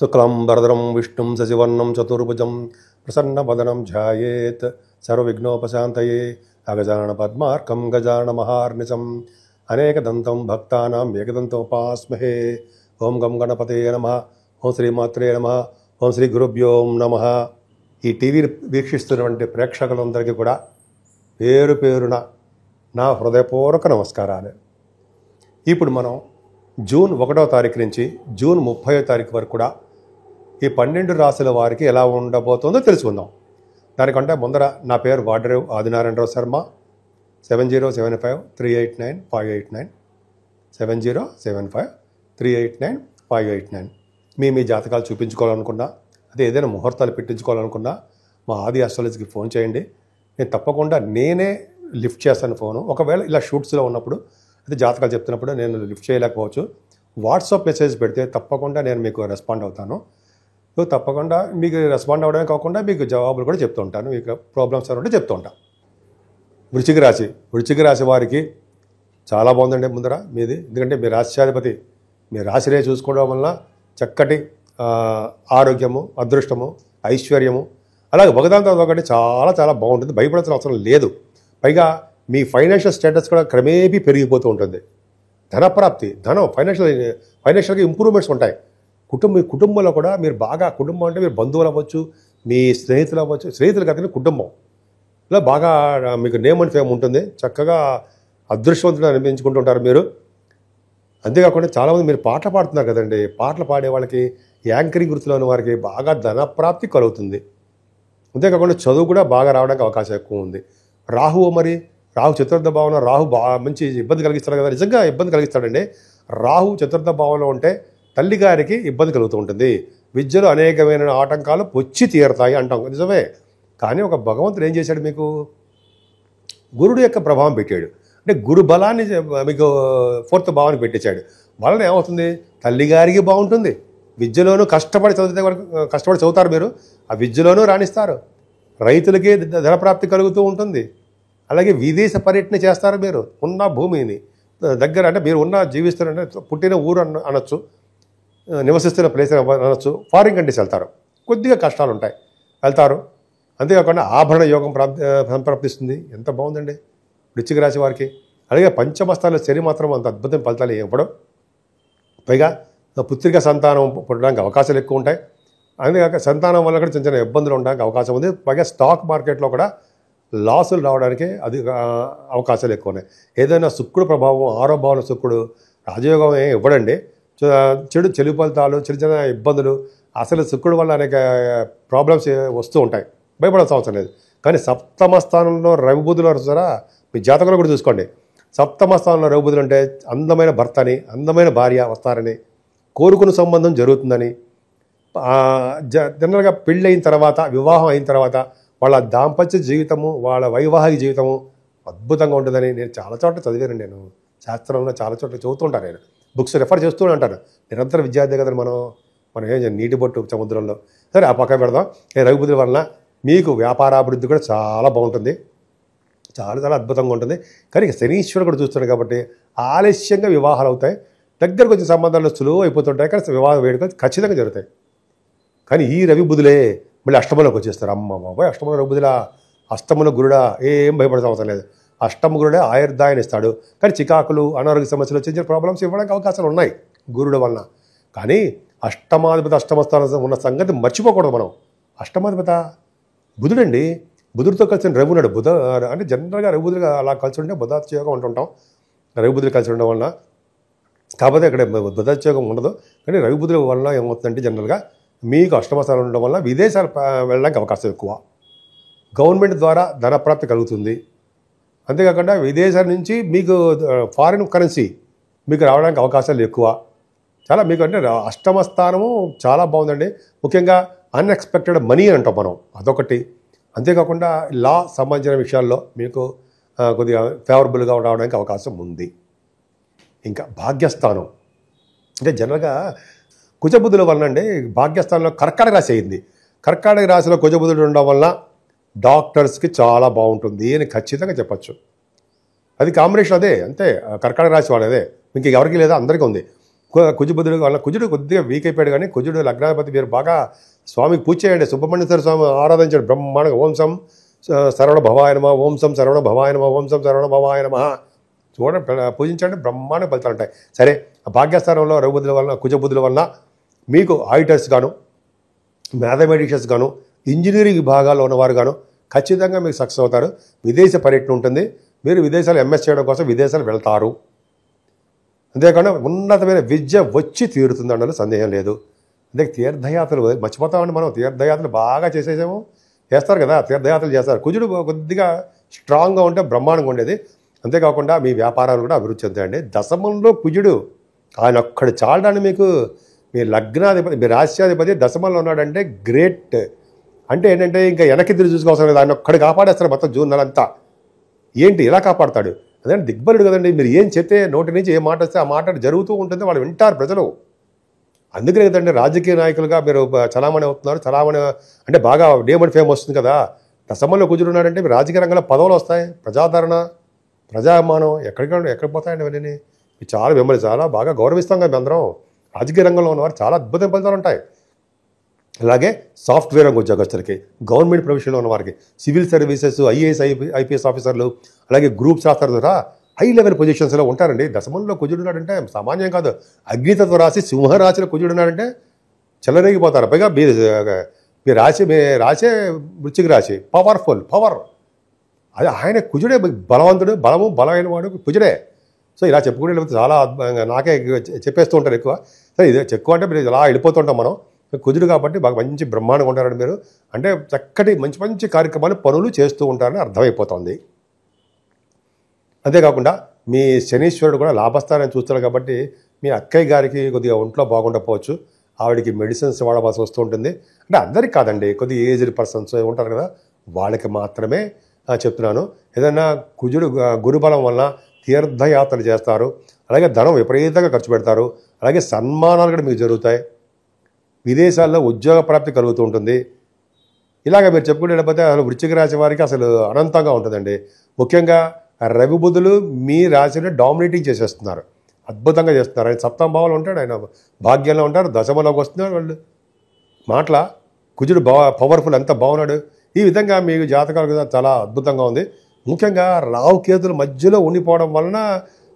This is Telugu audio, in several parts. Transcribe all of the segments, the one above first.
శుక్లాంబరధరం విష్ణుం శశివర్ణం చతుర్భుజం ప్రసన్నవదనం ధ్యాయేత్ సర్వవిఘ్నోపశాంతయే అగజానన పద్మార్కం గజానన మహార్నిశం అనేకదంతం భక్తానాం ఏకదంతోపాస్మహే. ఓం గం గణపతే నమః. ఓం శ్రీమాత్రే నమః. ఓం శ్రీ గురుభ్యో నమః. ఈ టీవీని వీక్షిస్తున్నటువంటి ప్రేక్షకులందరికీ కూడా పేరు పేరున నా హృదయపూర్వక నమస్కారాలు. ఇప్పుడు మనం జూన్ 1వ తారీఖు నుంచి జూన్ 30వ తారీఖు వరకు కూడా ఈ 12 రాశుల వారికి ఎలా ఉండబోతుందో తెలుసుకుందాం. దానికంటే ముందర నా పేరు వాడరేవు ఆదినారాయణరావు శర్మ. 7075389589 7075389589. మీ జాతకాలు చూపించుకోవాలనుకున్నా, అదే ఏదైనా ముహూర్తాలు పెట్టించుకోవాలనుకున్నా మా ఆది ఆస్ట్రాలజీకి ఫోన్ చేయండి. నేను తప్పకుండా నేనే లిఫ్ట్ చేస్తాను ఫోను. ఒకవేళ ఇలా షూట్స్లో ఉన్నప్పుడు, అదే జాతకాలు చెప్తున్నప్పుడు నేను లిఫ్ట్ చేయలేకపోవచ్చు, వాట్సాప్ మెసేజ్ పెడితే తప్పకుండా నేను మీకు రెస్పాండ్ అవుతాను. సో తప్పకుండా మీకు రెస్పాండ్ అవ్వడమే కాకుండా మీకు జవాబులు కూడా చెప్తూ ఉంటాను. మీకు ప్రాబ్లమ్స్ ఉంటే చెప్తూ ఉంటాను. వృశ్చిక రాశి వారికి చాలా బాగుందండి ముందర మీది. ఎందుకంటే మీ రాశ్యాధిపతి మీ రాశినే చూసుకోవడం వల్ల చక్కటి ఆరోగ్యము, అదృష్టము, ఐశ్వర్యము, అలాగే ఒకదాంతో ఒకటి చాలా చాలా బాగుంటుంది. భయపడాల్సిన అవసరం లేదు. పైగా మీ ఫైనాన్షియల్ స్టేటస్ కూడా క్రమేపీ పెరిగిపోతూ ఉంటుంది. ధనప్రాప్తి, ఫైనాన్షియల్గా ఇంప్రూవ్మెంట్స్ ఉంటాయి. కుటుంబంలో కూడా మీరు బాగా, కుటుంబం అంటే మీరు బంధువులు అవ్వచ్చు, మీ స్నేహితులు అవ్వచ్చు, స్నేహితులు కాదని కుటుంబం ఇలా బాగా మీకు నేమ్ అండ్ ఫేమ్ ఉంటుంది. చక్కగా అదృష్టవంతులు అనిపించుకుంటుంటారు మీరు. అంతేకాకుండా చాలామంది మీరు పాటలు పాడుతున్నారు కదండి, పాటలు పాడే వాళ్ళకి, యాంకరింగ్ వృత్తిలోని వారికి బాగా ధనప్రాప్తి కలుగుతుంది. అంతేకాకుండా చదువు కూడా బాగా రావడానికి అవకాశం ఎక్కువ ఉంది. రాహు చతుర్థ భావంలో రాహు మంచి ఇబ్బంది కలిగిస్తాడు కదా, నిజంగా ఇబ్బంది కలిగిస్తాడండి. రాహు చతుర్థ భావంలో ఉంటే తల్లిగారికి ఇబ్బంది కలుగుతూ ఉంటుంది. విద్యలో అనేకమైన ఆటంకాలు పొచ్చి తీరతాయి అంటాం, నిజమే. కానీ ఒక భగవంతుడు ఏం చేశాడు, మీకు గురుడు యొక్క ప్రభావం పెట్టాడు. అంటే గురు బలాన్ని మీకు 4th భావానికి పెట్టించాడు. వలన ఏమవుతుంది, తల్లిగారికి బాగుంటుంది. విద్యలోనూ కష్టపడి చదువుతారు మీరు, ఆ విద్యలోనూ రాణిస్తారు. రైతులకి ధనప్రాప్తి కలుగుతూ ఉంటుంది. అలాగే విదేశ పర్యటన చేస్తారు. మీరు ఉన్న భూమిని దగ్గర, అంటే మీరు జీవిస్తారంటే పుట్టిన ఊరు అనొచ్చు, నివసిస్తున్న ప్లేస్ అనొచ్చు, ఫారిన్ కంట్రీస్ వెళ్తారు. కొద్దిగా కష్టాలు ఉంటాయి, వెళ్తారు. అంతేకాకుండా ఆభరణ యోగం సంప్రాప్తిస్తుంది. ఎంత బాగుందండి వృశ్చిక రాశి వారికి. అలాగే పంచమస్థానంలో శని మాత్రం అంత అద్భుతమైన ఫలితాలు ఇవ్వడం. పైగా పుత్రిక సంతానం పుట్టడానికి అవకాశాలు ఎక్కువ ఉంటాయి. అంతేకాక సంతానం వల్ల కూడా చిన్న చిన్న ఇబ్బందులు ఉండడానికి అవకాశం ఉంది. పైగా స్టాక్ మార్కెట్లో కూడా లాసులు రావడానికి అది అవకాశాలు ఎక్కువ ఉన్నాయి. ఏదైనా శుక్రుడు ప్రభావం, 6వ భావంలో శుక్రుడు రాజయోగం ఇవ్వడండి. చెడు ఫలితాలు, చిన్న చిన్న ఇబ్బందులు, అసలు శుక్రుడు వల్ల అనేక ప్రాబ్లమ్స్ వస్తూ ఉంటాయి. భయపడాల్సిన అవసరం లేదు. కానీ 7వ స్థానంలో రవి బుధులు వస్తారా, మీ జాతకంలో కూడా చూసుకోండి. 7వ స్థానంలో రవి బుధులు అంటే అందమైన భర్తని, అందమైన భార్య వస్తారని, కోరుకున్న సంబంధం జరుగుతుందని, జనరల్గా పెళ్ళి అయిన తర్వాత, వివాహం అయిన తర్వాత వాళ్ళ దాంపత్య జీవితము, వాళ్ళ వైవాహిక జీవితము అద్భుతంగా ఉంటుందని నేను చాలా చోట్ల చదివాను. నేను శాస్త్రంలో చాలా చోట్ల చదువుతుంటాను. నేను బుక్స్ రెఫర్ చేస్తూ ఉంటాను. నిరంతర విద్యార్థి కదా మనం ఏం నీటి బొట్టు సముద్రంలో. సరే, ఆ పక్క పెడదాం. రవి బుధుల వలన మీకు వ్యాపారాభివృద్ధి కూడా చాలా బాగుంటుంది, చాలా చాలా అద్భుతంగా ఉంటుంది. కానీ శనీశ్వరుడు కూడా చూస్తున్నాడు కాబట్టి ఆలస్యంగా వివాహాలు అవుతాయి. దగ్గరకు వచ్చిన సంబంధాలు సులువు అయిపోతుంటాయి, కానీ వివాహ వేడుకలు ఖచ్చితంగా జరుగుతాయి. కానీ ఈ రవి బుధులే మళ్ళీ అష్టమంలోకి వచ్చేస్తారు. అమ్మ బాబాయ్, అష్టమంలో రవి బుధులా, అష్టమంలో గురుడా, ఏం భయపడాల్సిన అవసరం లేదు. అష్టమ గురుడే ఆయుర్దాయాన్ని ఇస్తాడు. కానీ చికాకులు, అనారోగ్య సమస్యలు, చిన్న ప్రాబ్లమ్స్ ఇవ్వడానికి అవకాశాలు ఉన్నాయి గురుడు వలన. కానీ అష్టమాధిపతి అష్టమస్థానం ఉన్న సంగతి మర్చిపోకూడదు మనం. అష్టమాధిపత బుధుడండి. బుధుడితో కలిసిన రవి ఉన్నాడు. అంటే జనరల్గా రవి బుధులు అలా కలిసి ఉంటే బుధాత్యోగం అంటుంటాం. రవి బుధులు కలిసి ఉండడం వలన, కాకపోతే ఇక్కడ బుధాత్యోగం ఉండదు. కానీ రవి బుధుల వలన ఏమవుతుందంటే జనరల్గా మీకు అష్టమ స్థానం ఉండడం వల్ల విదేశాలు వెళ్ళడానికి అవకాశం ఎక్కువ. గవర్నమెంట్ ద్వారా ధనప్రాప్తి కలుగుతుంది. అంతేకాకుండా విదేశాల నుంచి మీకు ఫారిన్ కరెన్సీ మీకు రావడానికి అవకాశాలు ఎక్కువ. చాలా మీకు అంటే అష్టమ స్థానము చాలా బాగుందండి. ముఖ్యంగా అన్ఎక్స్పెక్టెడ్ మనీ అంటాం మనం, అదొకటి. అంతేకాకుండా లా సంబంధించిన విషయాల్లో మీకు కొద్దిగా ఫేవరబుల్గా రావడానికి అవకాశం ఉంది. ఇంకా భాగ్యస్థానం అంటే జనరల్గా కుజబుధుల వలన అండి భాగ్యస్థానంలో కర్కాటక రాశి అయింది. కర్కాటక రాశిలో కుజబుధుడు ఉండడం వల్ల డాక్టర్స్కి చాలా బాగుంటుంది అని ఖచ్చితంగా చెప్పచ్చు. అది కాంబినేషన్ అదే, అంతే. కర్కాటక రాశి వాళ్ళదే, ఇంక ఎవరికి లేదా, అందరికీ ఉంది. కుజబుధుడు వల్ల కుజుడు కొద్దిగా వీక్ అయిపోయాడు, కానీ కుజుడు లగ్నాధిపతి. మీరు బాగా స్వామికి పూజ చేయండి, సుబ్రహ్మణ్యేశ్వర స్వామి ఆరాధించండి బ్రహ్మాండంగా. ఓం సం సరవణ భవాయ నమః, ఓం సం సరవణ భవాయ నమః, ఓం సం సరవణ భవాయ నమః చూడండి, పూజించండి, బ్రహ్మాండ ఫలితాలు ఉంటాయి. సరే, ఆ భాగ్యస్థానంలో రఘుబుద్ధుల వలన కుజబుద్ధుల వలన మీకు ఆడిటర్స్ గాను, మ్యాథమెటిషియన్స్ గాను, ఇంజనీరింగ్ విభాగాల్లో ఉన్నవారు గాను ఖచ్చితంగా మీరు సక్సెస్ అవుతారు. విదేశ పర్యటన ఉంటుంది, మీరు విదేశాలు ఎంఎస్ చేయడం కోసం విదేశాలు వెళ్తారు. అంతేకాకుండా ఉన్నతమైన విద్య వచ్చి తీరుతుంది అన్నది సందేహం లేదు. అంతే తీర్థయాత్రలు మర్చిపోతామండి మనం. తీర్థయాత్రలు బాగా చేస్తారు కదా, తీర్థయాత్రలు చేస్తారు. కుజుడు కొద్దిగా స్ట్రాంగ్గా ఉంటే బ్రహ్మాండంగా ఉండేది. అంతేకాకుండా మీ వ్యాపారాలు కూడా అభివృద్ధి చెందాయండి. దశమంలో కుజుడు ఆయన ఒక్కడు చాలడాన్ని మీకు మీ లగ్నాధిపతి, మీ రాష్ట్రాధిపతి దశమంలో ఉన్నాడంటే గ్రేట్. అంటే ఏంటంటే ఇంకా వెనక్కి తిరిగి చూసుకోవాల్సిన లేదు, ఆయన ఒక్కడు కాపాడేస్తారు మొత్తం జూన్ నెలంతా. ఏంటి ఇలా కాపాడతాడు? అదే దిగ్బలుడు కదండి. మీరు ఏం చెప్తే నోటి నుంచి ఏ మాట వస్తే ఆ మాట జరుగుతూ ఉంటుంది, వాళ్ళు వింటారు ప్రజలు. అందుకనే కదండి రాజకీయ నాయకులుగా మీరు చలామణి అవుతున్నారు. చలామణి అంటే బాగా నేమ్ అండ్ ఫేమ్ వస్తుంది కదా. దశమంలో కుజుడు ఉన్నాడంటే మీరు రాజకీయ రంగంలో పదవులు వస్తాయి, ప్రజాదరణ, ప్రజామానం ఎక్కడికి పోతాయండి అవన్నీ. మిమ్మల్ని చాలా బాగా గౌరవిస్తాం కదా అందరం. రాజకీయ రంగంలో ఉన్నవారు చాలా అద్భుతమైన ఫలితాలు ఉంటాయి. అలాగే సాఫ్ట్వేర్ రంగ ఉద్యోగస్తులకి, గవర్నమెంట్ ప్రొఫెషన్లో ఉన్న వారికి, సివిల్ సర్వీసెస్, ఐఏఎస్ ఐపీఎస్ ఆఫీసర్లు, అలాగే గ్రూప్ శాస్త్రాల ద్వారా హై లెవెల్ పొజిషన్స్లో ఉంటారండి. దశమంలో కుజుడు ఉన్నాడంటే సామాన్యం కాదు. అగ్నితత్వ రాశి సింహరాశిలో కుజుడు ఉన్నాడంటే చెలరేగిపోతారు. పైగా మీ రాసే వృశ్చిక రాశి పవర్. అది ఆయన కుజుడే బలవంతుడు, బలమైన వాడు కుజుడే. సో ఇలా చెప్పుకునే చాలా నాకే చెప్పేస్తూ ఉంటారు ఎక్కువ. సరే ఇది ఎక్కువ అంటే మీరు ఇలా వెళ్ళిపోతుంటాం మనం. కుజుడు కాబట్టి బాగా మంచి బ్రహ్మాండంగా ఉంటారండి మీరు. అంటే చక్కటి మంచి కార్యక్రమాలు పనులు చేస్తూ ఉంటారని అర్థమైపోతుంది. అంతేకాకుండా మీ శనీశ్వరుడు కూడా లాభస్థానాన్ని చూస్తారు కాబట్టి మీ అక్కయ్య గారికి కొద్దిగా ఒంట్లో బాగుండకపోవచ్చు, ఆవిడికి మెడిసిన్స్ వాడవలసి వస్తూ ఉంటుంది. అంటే అందరికీ కాదండి, కొద్దిగా ఏజ్డ్ పర్సన్స్ ఉంటారు కదా, వాళ్ళకి మాత్రమే చెప్తున్నాను. ఏదైనా కుజుడు గురుబలం వలన తీర్థయాత్రలు చేస్తారు, అలాగే ధనం విపరీతంగా ఖర్చు పెడతారు, అలాగే సన్మానాలు కూడా మీకు జరుగుతాయి, విదేశాల్లో ఉద్యోగ ప్రాప్తి కలుగుతూ ఉంటుంది. ఇలాగ మీరు చెప్పుకునేటప్పుడు అసలు వృశ్చిక రాశి వారికి అసలు అనంతంగా ఉంటుందండి. ముఖ్యంగా రవి బుధులు మీ రాశిని డామినేటింగ్ చేసేస్తున్నారు, అద్భుతంగా చేస్తున్నారు. ఆయన సప్తమ భావంలో ఉంటాడు, ఆయన భాగ్యంలో ఉంటారు, దశమలోకి వస్తున్నారు. వాళ్ళు మాటల కుజుడు పవర్ఫుల్, ఎంత బాగున్నాడు. ఈ విధంగా మీకు జాతకాలు చాలా అద్భుతంగా ఉంది. ముఖ్యంగా రాహుకేతుల మధ్యలో ఉండిపోవడం వలన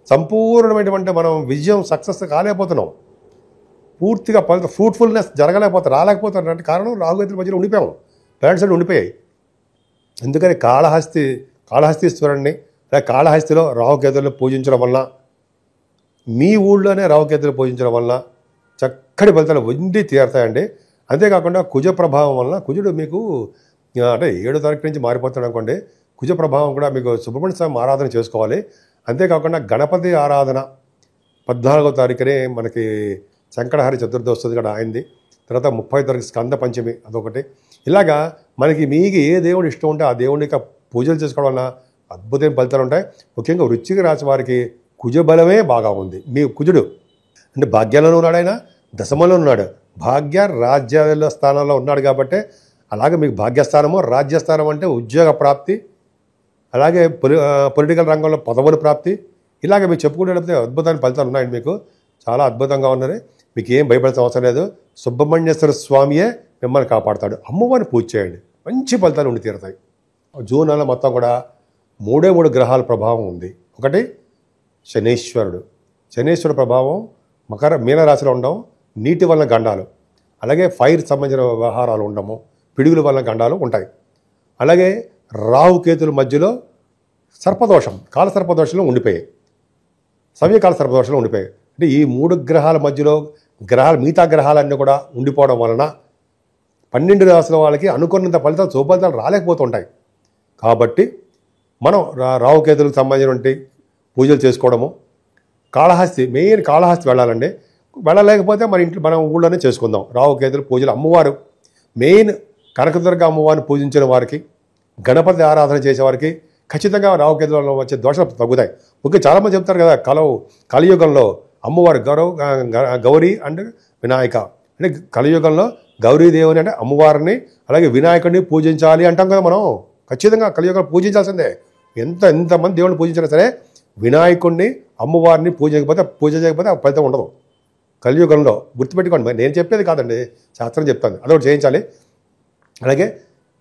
సంపూర్ణమైనటువంటి మనం విజయం సక్సెస్ కాలేకపోతున్నాం, పూర్తిగా ఫ్రూట్ఫుల్నెస్ రాలేకపోతున్నారు. అంటే కారణం రాహుకేతుల మధ్యలో ఉండిపోయాము, ప్లానెట్స్ అన్ని ఉండిపోయాయి. ఎందుకని కాళహస్తీశ్వరుణ్ణి కాళహస్తిలో రాహుకేతులను పూజించడం వలన, మీ ఊళ్ళోనే రాహుకేతులు పూజించడం వలన చక్కటి ఫలితాలు వండి తీరుతాయండి. అంతేకాకుండా కుజ ప్రభావం వలన కుజుడు మీకు అంటే 7వ తారీఖు నుంచి మారిపోతాడు అనుకోండి, కుజ ప్రభావం కూడా మీకు సుబ్రహ్మణ్య స్వామి ఆరాధన చేసుకోవాలి. అంతేకాకుండా గణపతి ఆరాధన 14వ తారీఖునే మనకి సంకటహరి చతుర్థి వస్తుంది కదా ఆయనది. తర్వాత 30వ తారీఖు స్కంద పంచమి అదొకటి. ఇలాగా మీకు ఏ దేవుడు ఇష్టం ఉంటే ఆ దేవుడికి పూజలు చేసుకోవడం వల్ల అద్భుతమైన ఫలితాలు ఉంటాయి. ముఖ్యంగా వృశ్చిక రాశి వారికి కుజ బలమే బాగా ఉంది. మీ కుజుడు అంటే భాగ్యాలలో ఉన్నాడు, ఆయన దశమంలో ఉన్నాడు, భాగ్య రాజ్యాల స్థానంలో ఉన్నాడు కాబట్టి అలాగే మీకు భాగ్యస్థానము రాజ్యస్థానం అంటే ఉద్యోగ ప్రాప్తి, అలాగే పొలిటికల్ రంగంలో పదవుల ప్రాప్తి, ఇలాగ మీరు చెప్పుకునేటప్పుడు అద్భుతమైన ఫలితాలు ఉన్నాయండి. మీకు చాలా అద్భుతంగా ఉన్నది. మీకు ఏం భయపడాల్సిన అవసరం లేదు. సుబ్రహ్మణ్యేశ్వర స్వామియే మిమ్మల్ని కాపాడుతాడు. అమ్మవారిని పూజ చేయండి, మంచి ఫలితాలు ఉండి తీరుతాయి. జూన్ నెల మొత్తం కూడా 3 గ్రహాల ప్రభావం ఉంది. ఒకటి శనీశ్వరుడు ప్రభావం మీనరాశిలో ఉండడం, నీటి వలన గండాలు, అలాగే ఫైర్ సంబంధించిన వ్యవహారాలు ఉండము, పిడుగుల వలన గండాలు ఉంటాయి. అలాగే రాహుకేతుల మధ్యలో సర్పదోషం, కాల సర్పదోషంలో ఉండిపోయాయి, సవ్యకాల సర్పదోషంలో ఉండిపోయాయి. అంటే ఈ 3 గ్రహాల మధ్యలో మిగతా గ్రహాలన్నీ కూడా ఉండిపోవడం వలన 12 రాశుల వాళ్ళకి అనుకున్నంత ఫలితాలు రాలేకపోతుంటాయి. కాబట్టి మనం రాహుకేతులకు సంబంధించినటువంటి పూజలు చేసుకోవడము, మెయిన్ కాళహస్తి వెళ్ళాలండి. వెళ్ళలేకపోతే మన ఊళ్ళోనే చేసుకుందాం రాహుకేతుల పూజలు. అమ్మవారు మెయిన్ కనకదుర్గ అమ్మవారిని పూజించిన వారికి, గణపతి ఆరాధన చేసేవారికి ఖచ్చితంగా రాహుకేతులలో వచ్చే దోషాలు తగ్గుతాయి. ముఖ్యంగా చాలామంది చెప్తారు కదా, కలియుగంలో అమ్మవారు గౌరీ అండ్ వినాయక అంటే కలియుగంలో గౌరీదేవుని అంటే అమ్మవారిని అలాగే వినాయకుడిని పూజించాలి అంటాం కదా మనం. ఖచ్చితంగా కలియుగంలో పూజించాల్సిందే. ఎంతమంది దేవుడిని పూజించినా సరే వినాయకుడిని అమ్మవారిని పూజ చేయకపోతే ఆ ఫలితం ఉండదు. కలియుగంలో గుర్తుపెట్టుకోండి, మరి నేను చెప్పేది కాదండి, శాస్త్రం చెప్తాను, అదొకటి చేయించాలి. అలాగే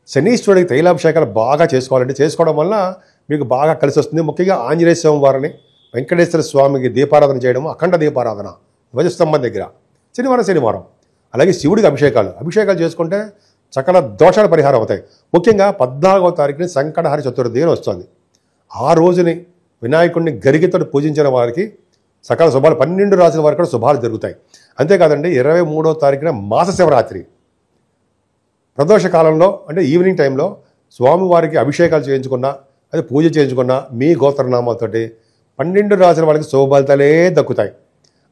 శనీశ్వరుడికి తైలాభిషేకాలు బాగా చేసుకోవాలండి. చేసుకోవడం వల్ల మీకు బాగా కలిసి వస్తుంది. ముఖ్యంగా ఆంజనేయ స్వామి వారిని, వెంకటేశ్వర స్వామికి దీపారాధన చేయడము, అఖండ దీపారాధన ధ్వజస్తంభం దగ్గర శనివారం. అలాగే శివుడికి అభిషేకాలు చేసుకుంటే సకల దోషాల పరిహారం అవుతాయి. ముఖ్యంగా 14వ తారీఖుని సంకటహర చతుర్థి అని వస్తుంది. ఆ రోజుని వినాయకుడిని గరిగితో పూజించిన వారికి సకల శుభాలు, 12 రాసుల వారికి కూడా శుభాలు జరుగుతాయి. అంతేకాదండి, 23వ తారీఖున మాస శివరాత్రి ప్రదోష కాలంలో, అంటే ఈవినింగ్ టైంలో స్వామివారికి అభిషేకాలు చేయించుకున్నా, అది పూజ చేయించుకున్నా మీ గోత్రనామాలతోటి 12 రాసుల వాళ్ళకి శుభఫలితాలే దక్కుతాయి.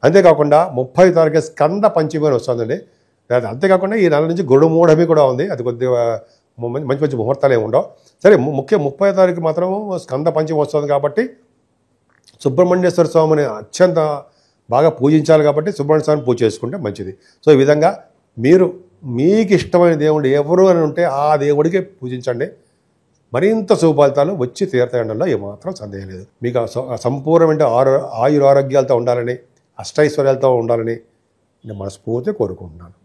అంతేకాకుండా 30వ తారీఖు స్కంద పంచమి అని వస్తుందండి. అంతేకాకుండా ఈ నెల నుంచి గురుమూఢమి కూడా ఉంది. అది కొద్దిగా మంచి ముహూర్తాలు ఏమి ఉండవు. సరే, 30వ తారీఖు మాత్రం స్కంద పంచమి వస్తుంది కాబట్టి సుబ్రహ్మణ్యేశ్వర స్వామిని అత్యంత బాగా పూజించాలి. కాబట్టి సుబ్రహ్మణ్య స్వామిని పూజ చేసుకుంటే మంచిది. సో ఈ విధంగా మీరు మీకు ఇష్టమైన దేవుడు ఎవరు అని ఉంటే ఆ దేవుడికి పూజించండి. మరింత శుభఫలితాలు వచ్చి తీర్థంలో ఏమాత్రం సందేహం లేదు. మీకు సంపూర్ణమైన ఆయురారోగ్యాలతో ఉండాలని, అష్టైశ్వర్యాలతో ఉండాలని నేను మనస్ఫూర్తిగా కోరుకుంటున్నాను.